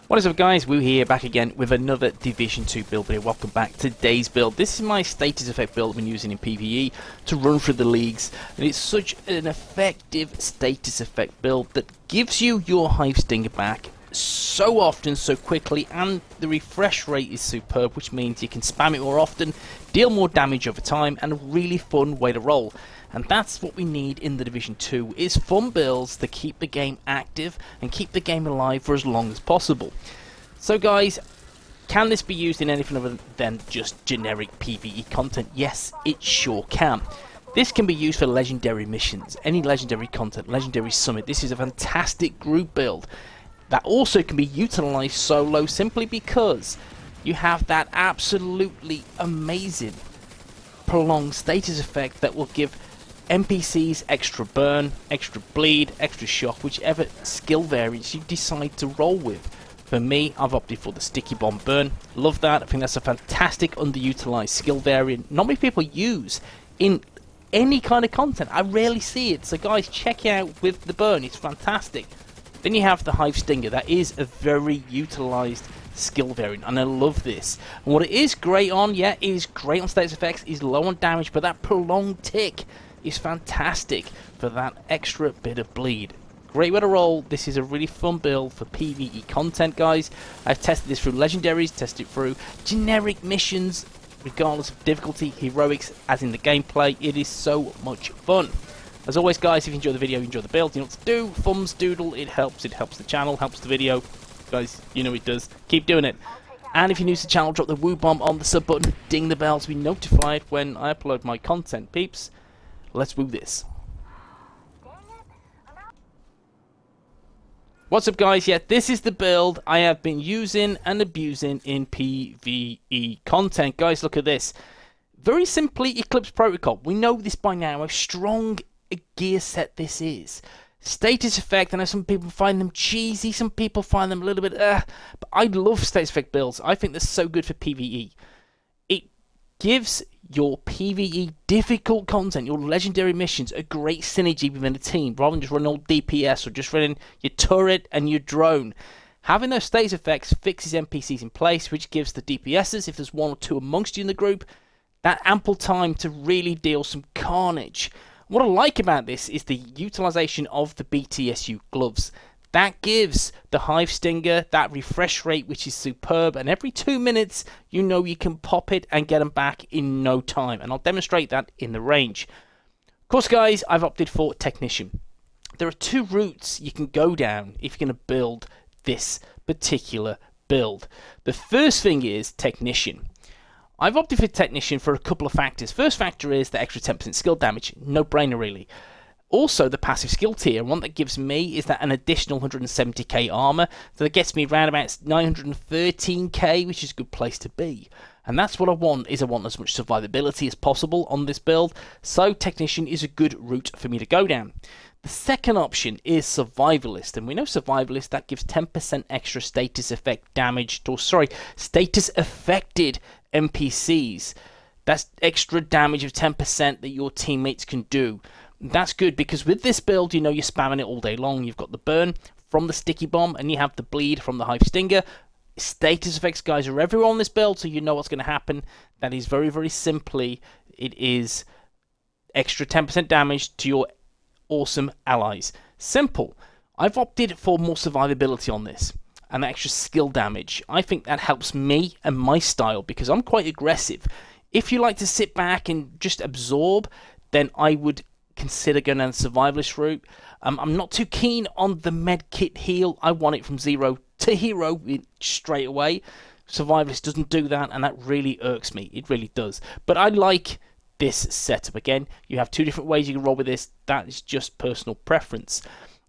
What is up guys, WOOO here, back again with another Division 2 build video. Welcome back to today's build. This is my status effect build I've been using in PvE to run through the leagues, and it's such an effective status effect build that gives you your Hive Stinger back so often, so quickly, and the refresh rate is superb, which means you can spam it more often, deal more damage over time, and a really fun way to roll. And that's what we need in the Division 2, is fun builds to keep the game active and keep the game alive for as long as possible. So guys, can this be used in anything other than just generic PvE content? Yes, it sure can. This can be used for legendary missions, any legendary content, legendary summit. This is a fantastic group build that also can be utilized solo, simply because you have that absolutely amazing prolonged status effect that will give NPCs extra burn, extra bleed, extra shock, whichever skill variants you decide to roll with. For me, I've opted for the sticky bomb burn. Love that. I think that's a fantastic underutilized skill variant. Not many people use in any kind of content. I rarely see it. So guys, check it out with the burn. It's fantastic. Then you have the Hive Stinger. That is a very utilized skill variant, and I love this. And what it is great on, yeah, it is great on status effects, is low on damage, but that prolonged tick is fantastic for that extra bit of bleed. Great way to roll. This is a really fun build for PvE content, guys. I've tested this through legendaries, tested it through generic missions, regardless of difficulty, heroics, as in the gameplay. It is so much fun. As always guys, if you enjoy the video, you enjoy the build, you know what to do. Thumbs doodle, it helps the channel, helps the video. Guys, you know it does. Keep doing it. And if you're new to the channel, drop the WOOO bomb on the sub button, ding the bell to be notified when I upload my content, peeps. Let's woo this. What's up guys? Yeah, this is the build I have been using and abusing in PvE content. Guys, look at this. Very simply, Eclipse Protocol. We know this by now, how strong a gear set this is. Status effect, I know some people find them cheesy, some people find them a little bit but I love status effect builds. I think they're so good for PvE. It gives your PvE difficult content, your legendary missions, a great synergy within a team, rather than just running all DPS or just running your turret and your drone. Having those status effects fixes NPCs in place, which gives the DPSs, if there's one or two amongst you in the group, that ample time to really deal some carnage. What I like about this is the utilization of the BTSU gloves. That gives the Hive Stinger that refresh rate, which is superb, and every 2 minutes you know you can pop it and get them back in no time, and I'll demonstrate that in the range. Of course guys, I've opted for Technician. There are two routes you can go down if you're going to build this particular build. The first thing is Technician. I've opted for Technician for a couple of factors. First factor is the extra 10% skill damage, no brainer really. Also, the passive skill tier, one that gives me is that an additional 170k armor, so that gets me around about 913k, which is a good place to be. And that's what I want, is I want as much survivability as possible on this build, so Technician is a good route for me to go down. The second option is Survivalist, and we know Survivalist, that gives 10% extra status effect damage, or sorry, status affected NPCs. That's extra damage of 10% that your teammates can do. That's good because with this build, you know you're spamming it all day long. You've got the burn from the sticky bomb and you have the bleed from the Hive Stinger. Status effects, guys, are everywhere on this build, so you know what's going to happen. That is very, very simply, it is extra 10% damage to your awesome allies. Simple. I've opted for more survivability on this and extra skill damage. I think that helps me and my style because I'm quite aggressive. If you like to sit back and just absorb, then I would consider going down the survivalist route. I'm not too keen on the med kit heal. I want it from 0 to hero straight away. Survivalist doesn't do that, and that really irks me. It really does. But I like this setup. Again, you have two different ways you can roll with this. That is just personal preference.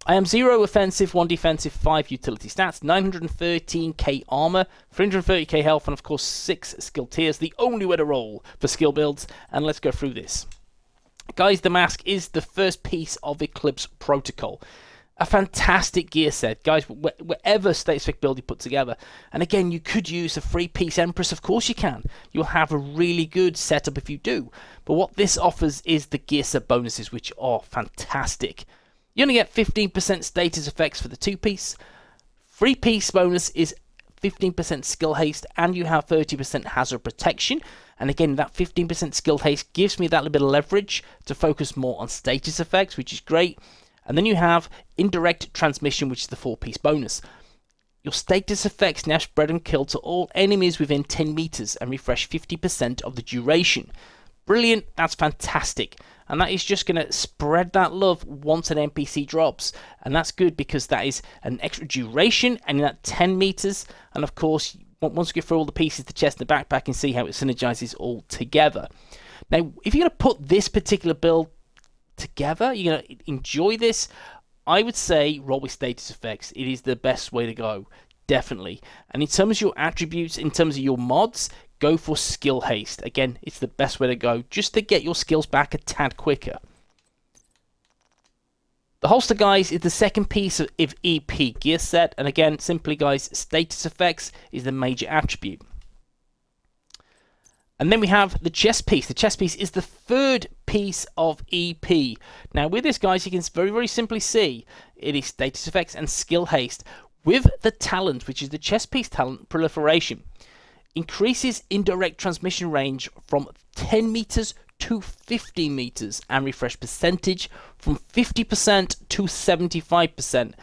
I am 0 offensive, 1 defensive, 5 utility stats, 913k armor, 330k health, and of course 6 skill tiers. The only way to roll for skill builds, and let's go through this. Guys, the mask is the first piece of Eclipse Protocol. A fantastic gear set, guys, whatever status effect build you put together. And again, you could use a 3-piece Empress, of course you can. You'll have a really good setup if you do. But what this offers is the gear set bonuses, which are fantastic. You only get 15% status effects for the 2-piece. 3-piece bonus is 15% skill haste, and you have 30% hazard protection. And again, that 15% skill haste gives me that little bit of leverage to focus more on status effects, which is great. And then you have indirect transmission, which is the 4-piece bonus. Your status effects now spread and kill to all enemies within 10 meters and refresh 50% of the duration. Brilliant, that's fantastic. And that is just going to spread that love once an NPC drops. And that's good because that is an extra duration and in that 10 meters. And of course, once you get through all the pieces, the chest and the backpack, and see how it synergizes all together. Now, if you're going to put this particular build together, you're going to enjoy this, I would say roll with status effects. It is the best way to go, definitely. And in terms of your attributes, in terms of your mods, go for skill haste. Again, it's the best way to go, just to get your skills back a tad quicker. The holster, guys, is the second piece of EP gear set. And again, simply, guys, status effects is the major attribute. And then we have the chest piece. The chest piece is the third piece of EP. Now, with this, guys, you can very, very simply see it is status effects and skill haste. With the talent, which is the chest piece talent, proliferation, increases indirect transmission range from 10 meters to 50 meters and refresh percentage from 50% to 75%.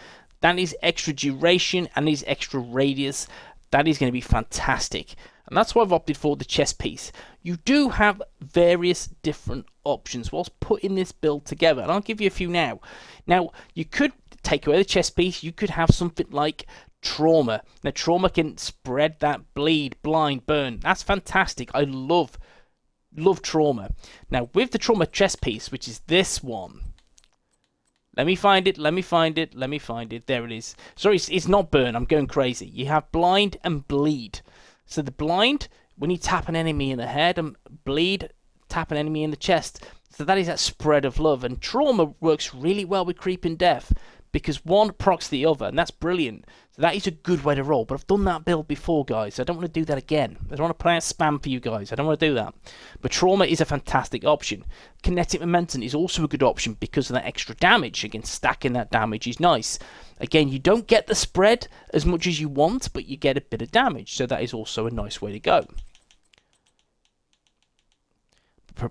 That is extra duration and is extra radius. That is going to be fantastic. And that's why I've opted for the chest piece. You do have various different options whilst putting this build together, and I'll give you a few now. Now, you could take away the chest piece. You could have something like trauma. Now, trauma can spread that bleed, blind, burn. That's fantastic. I love trauma. Now, with the trauma chest piece, which is this one, let me find it. There it is. Sorry, it's not burn. I'm going crazy. You have blind and bleed. So the blind, when you tap an enemy in the head, and bleed, tap an enemy in the chest. So that is that spread of love. And trauma works really well with creeping death because one procs the other, and that's brilliant. So that is a good way to roll. But I've done that build before, guys. So I don't want to do that again. I don't want to play a spam for you guys. I don't want to do that. But trauma is a fantastic option. Kinetic momentum is also a good option because of that extra damage. Again, stacking that damage is nice. Again, you don't get the spread as much as you want, but you get a bit of damage. So that is also a nice way to go.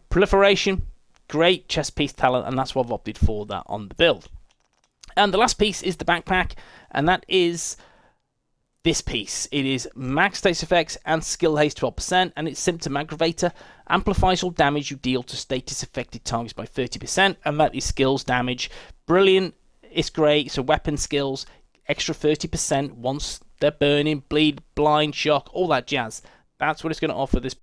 Proliferation, great chest piece talent, and that's why I've opted for that on the build. And the last piece is the backpack, and that is this piece. It is max status effects and skill haste 12%, and its symptom aggravator amplifies all damage you deal to status affected targets by 30%, and that is skills damage. Brilliant, it's great. So weapon skills, extra 30% once they're burning, bleed, blind, shock, all that jazz. That's what it's going to offer this.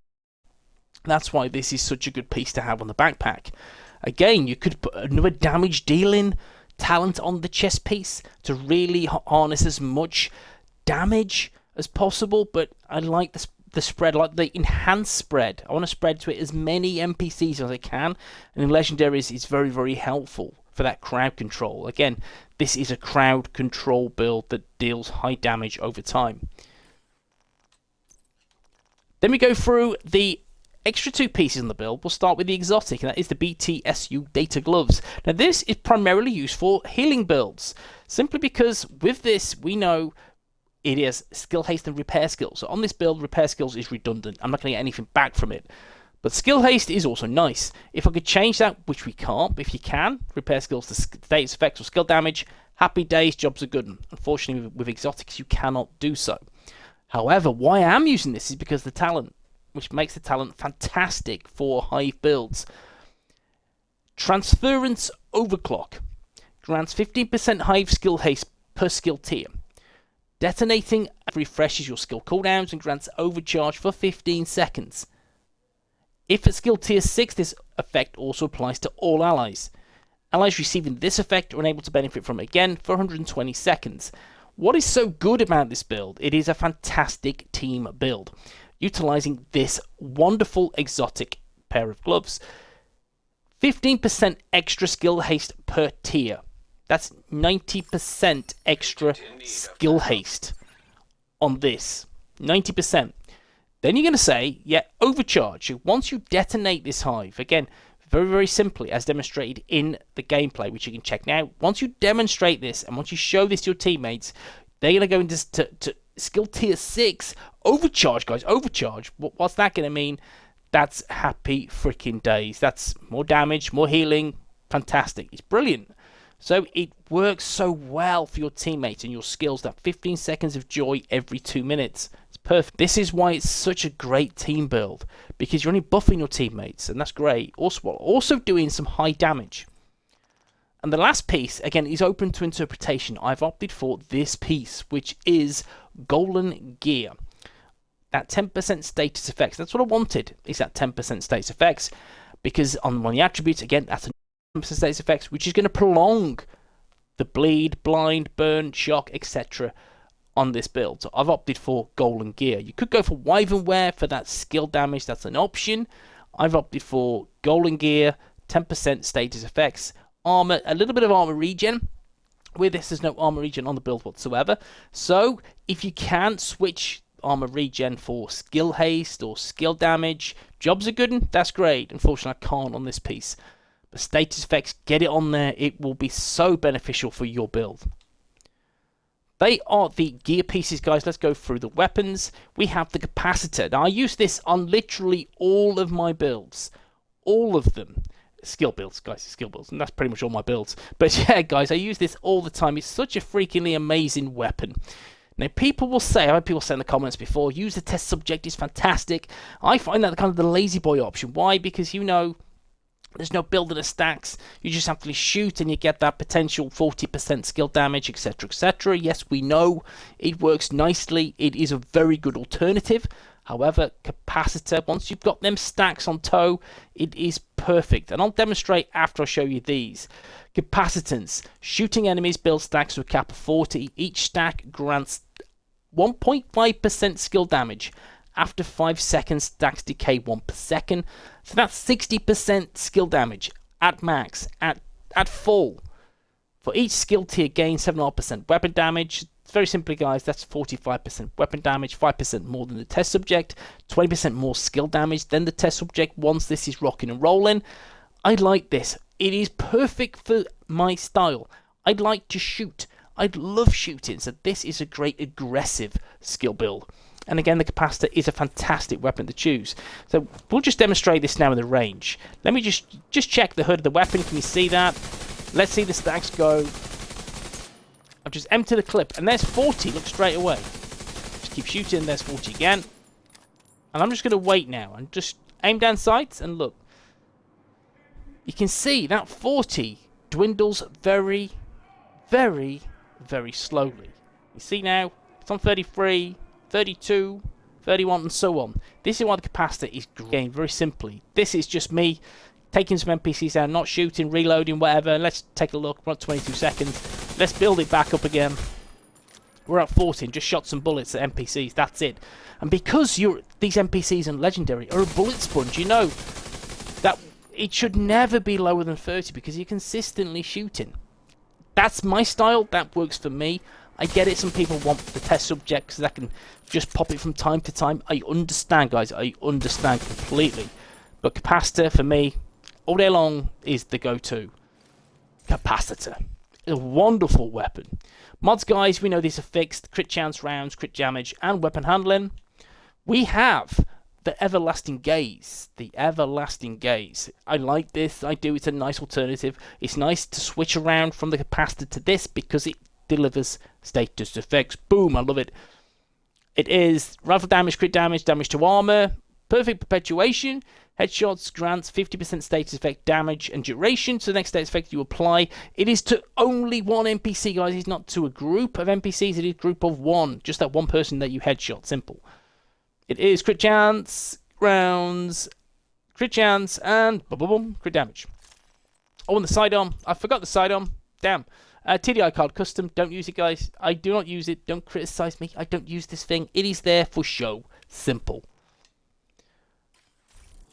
That's why this is such a good piece to have on the backpack. Again, you could put another damage dealing talent on the chest piece to really harness as much damage as possible, but I like the spread, I like the enhanced spread. I want to spread to it as many NPCs as I can, and in legendaries it's very, very helpful for that crowd control. Again, this is a crowd control build that deals high damage over time. Then we go through the extra two pieces in the build. We'll start with the exotic, and that is the BTSU data gloves. Now, this is primarily used for healing builds, simply because with this, we know it is skill haste and repair skills. So on this build, repair skills is redundant. I'm not going to get anything back from it. But skill haste is also nice. If I could change that, which we can't, but if you can, repair skills to status effects or skill damage, happy days, jobs are good. Unfortunately, with exotics, you cannot do so. However, why I am using this is because the talent, which makes the talent fantastic for HIVE builds. Transference Overclock grants 15% HIVE skill haste per skill tier. Detonating refreshes your skill cooldowns and grants overcharge for 15 seconds. If at skill tier 6, this effect also applies to all allies. Allies receiving this effect are unable to benefit from it again for 120 seconds. What is so good about this build? It is a fantastic team build, utilizing this wonderful exotic pair of gloves. 15% extra skill haste per tier. That's 90% extra skill haste on this. 90%. Then you're going to say, yeah, overcharge. Once you detonate this hive, again, very, very simply, as demonstrated in the gameplay, which you can check now. Once you demonstrate this, and once you show this to your teammates, they're going to go into skill tier 6. Overcharge, guys, overcharge. What's that going to mean? That's happy freaking days. That's more damage, more healing. Fantastic. It's brilliant. So it works so well for your teammates and your skills. That 15 seconds of joy every 2 minutes. It's perfect. This is why it's such a great team build, because you're only buffing your teammates, and that's great. Also doing some high damage. And the last piece, again, is open to interpretation. I've opted for this piece, which is Golden Gear. That 10% status effects. That's what I wanted, is that 10% status effects. Because on one of the attributes, again, that's a 10% status effects, which is going to prolong the bleed, blind, burn, shock, etc. on this build. So I've opted for Golden Gear. You could go for Wyvern Wear for that skill damage. That's an option. I've opted for Golden Gear, 10% status effects. Armor, a little bit of armor regen. With this, there's no armor regen on the build whatsoever. So if you can switch armor regen for skill haste or skill damage, jobs are good, and that's great. Unfortunately, I can't on this piece. But status effects, get it on there. It will be so beneficial for your build. They are the gear pieces, guys. Let's go through the weapons. We have the Capacitor. Now, I use this on literally all of my builds. All of them. Skill builds, guys, skill builds, and that's pretty much all my builds. But yeah, guys, I use this all the time. It's such a freakingly amazing weapon. Now, people will say, I've had people say in the comments before, use the test subject, is fantastic. I find that kind of the lazy boy option. Why? Because, you know, there's no building of stacks. You just have to shoot and you get that potential 40% skill damage, etc., etc. Yes, we know it works nicely. It is a very good alternative. However, Capacitor, once you've got them stacks on toe, it is perfect. And I'll demonstrate after I show you these. Capacitance. Shooting enemies build stacks with cap of 40. Each stack grants 1.5% skill damage. After 5 seconds, stacks decay 1 per second. So that's 60% skill damage at max, at full. For each skill tier, gain 7.5% weapon damage. Very simply, guys, that's 45% weapon damage, 5% more than the test subject, 20% more skill damage than the test subject once this is rocking and rolling. I like this. It is perfect for my style. I'd like to shoot. I'd love shooting, so this is a great aggressive skill build. And again, the Capacitor is a fantastic weapon to choose. So we'll just demonstrate this now in the range. Let me just check the hood of the weapon. Can you see that? Let's see the stacks go. I've just emptied the clip, and there's 40. Look straight away. Just keep shooting. There's 40 again. And I'm just going to wait now and just aim down sights and look. You can see that 40 dwindles very, very, very slowly. You see now, it's on 33, 32, 31, and so on. This is why the Capacitor is great. Very simply, this is just me taking some NPCs down, not shooting, reloading, whatever. Let's take a look. We're at 22 seconds. Let's build it back up again. We're at 14. Just shot some bullets at NPCs. That's it. And because these NPCs and Legendary are a bullet sponge, you know that it should never be lower than 30 because you're consistently shooting. That's my style. That works for me. I get it. Some people want the test subject because I can just pop it from time to time. I understand, guys. I understand completely. But Capacitor, for me, all day long is the go-to. Capacitor. A wonderful weapon. Mods, guys, we know these are fixed. Crit chance rounds, crit damage, and weapon handling. We have the Everlasting Gaze. The Everlasting Gaze. I like this. I do. It's a nice alternative. It's nice to switch around from the Capacitor to this because it delivers status effects. Boom, I love it. It is rifle damage, crit damage, damage to armor, perfect perpetuation. Headshots grants 50% status effect damage and duration. So the next status effect you apply, it is to only one NPC, guys. It's not to a group of NPCs. It is a group of one. Just that one person that you headshot. Simple. It is crit chance, rounds, crit chance, and boom, boom, boom, crit damage. Oh, and the sidearm. I forgot the sidearm. Damn. TDI card custom. Don't use it, guys. I do not use it. Don't criticize me. I don't use this thing. It is there for show. Simple.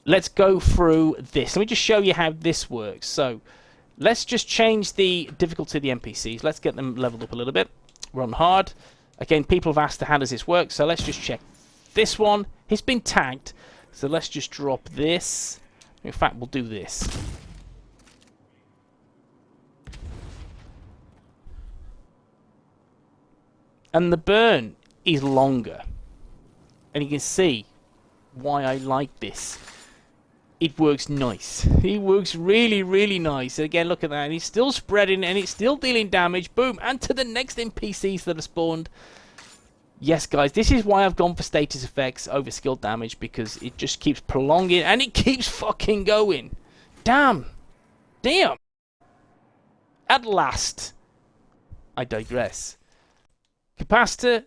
Let's go through this. Let me just show you how this works. So let's just change the difficulty of the NPCs. Let's get them leveled up a little bit. We're on hard. Again, people have asked how does this work. So let's just check this one. It's been tagged. So let's just drop this. In fact, we'll do this. And the burn is longer. And you can see why I like this. It works nice. It works really, really nice. And again, look at that. And it's still spreading and it's still dealing damage. Boom. And to the next NPCs that are spawned. Yes, guys, this is why I've gone for status effects over skill damage, because it just keeps prolonging and it keeps fucking going. Damn. Damn. At last. I digress. Capacitor,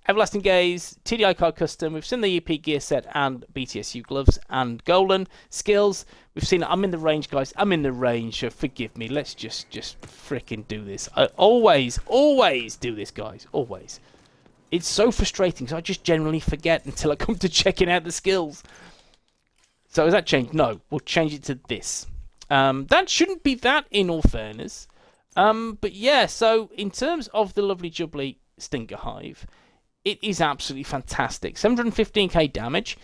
Everlasting Gaze, TDI card custom. We've seen the EP gear set and BTSU gloves and Golan skills. We've seen it. I'm in the range, guys. I'm in the range. So forgive me. Let's just freaking do this. I always do this, guys. Always. It's so frustrating because I just generally forget until I come to checking out the skills. So has that changed? No. We'll change it to this. That shouldn't be that, in all fairness. But yeah, so in terms of the lovely jubbly Stinker Hive, it is absolutely fantastic. 715k damage.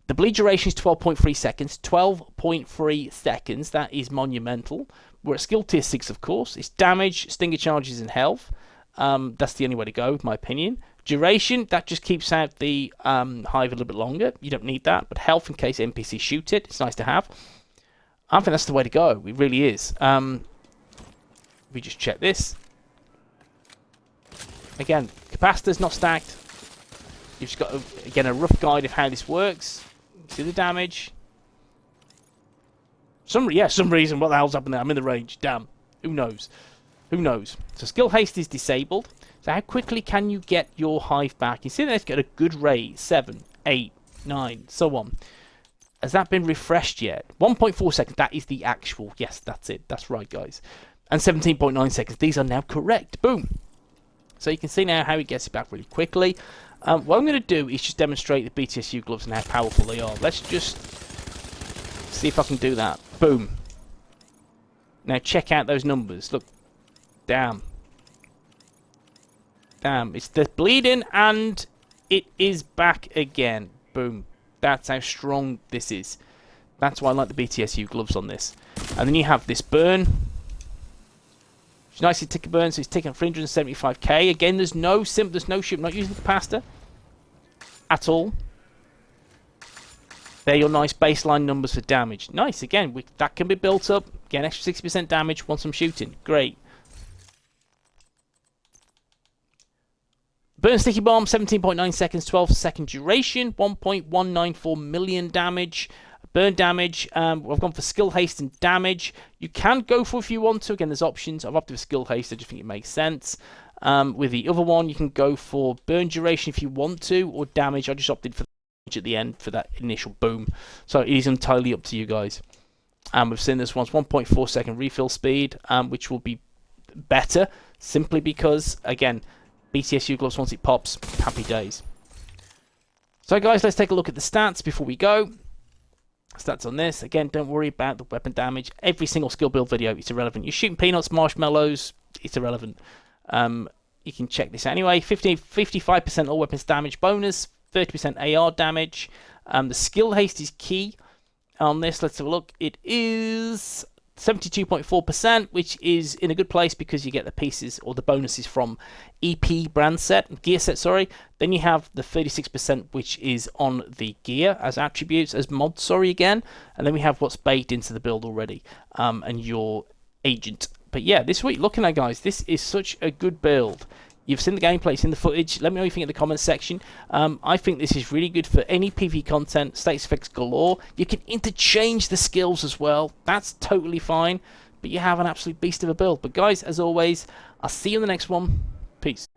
The bleed duration is 12.3 seconds. 12.3 seconds. That is monumental. We're at skill tier 6, of course. It's damage, stinger charges, and health. That's the only way to go, in my opinion. Duration, that just keeps out the hive a little bit longer. You don't need that. But health in case NPCs shoot it. It's nice to have. I think that's the way to go. It really is. We just check this. Again, capacitor's not stacked. You've just got, again, a rough guide of how this works. See the damage. Some reason, what the hell's happened there? I'm in the range. Damn. Who knows? Who knows? So skill haste is disabled. So how quickly can you get your hive back? You see that it's got a good rate. 7, 8, 9, so on. Has that been refreshed yet? 1.4 seconds. That is the actual. Yes, that's it. That's right, guys. And 17.9 seconds. These are now correct. Boom. So you can see now how it gets it back really quickly. What I'm going to do is just demonstrate the BTSU gloves and how powerful they are. Let's just see if I can do that. Boom. Now check out those numbers. Look. Damn. Damn. It's the bleeding and it is back again. Boom. That's how strong this is. That's why I like the BTSU gloves on this. And then you have this burn. It's nicely ticker burn, so it's ticking 375k. Again, there's no ship, not using the capacitor at all. They're your nice baseline numbers for damage. Nice, again, that can be built up. Again, extra 60% damage once I'm shooting. Great. Burn Sticky Bomb, 17.9 seconds, 12-second duration, 1.194 million damage. Burn damage, I've gone for skill haste and damage. You can go for if you want to. Again, there's options. I've opted for skill haste. I just think it makes sense. With the other one, you can go for burn duration if you want to, or damage. I just opted for damage at the end for that initial boom. So it is entirely up to you guys. We've seen this one's 1.4 second refill speed, which will be better simply because, again, BTSU gloves, once it pops, happy days. So guys, let's take a look at the stats before we go. Stats on this. Again, don't worry about the weapon damage. Every single skill build video is irrelevant. You're shooting peanuts, marshmallows, it's irrelevant. You can check this anyway. 55% all weapons damage bonus, 30% AR damage. The skill haste is key on this. Let's have a look. It is 72.4%, which is in a good place because you get the pieces or the bonuses from EP brand set, gear set, sorry. Then you have the 36%, which is on the gear as attributes, as mods, sorry, again. And then we have what's baked into the build already, and your agent. But yeah, this week, looking at, guys, this is such a good build. You've seen the gameplay, seen the footage. Let me know what you think in the comments section. I think this is really good for any PvE content. Status effects galore. You can interchange the skills as well. That's totally fine. But you have an absolute beast of a build. But guys, as always, I'll see you in the next one. Peace.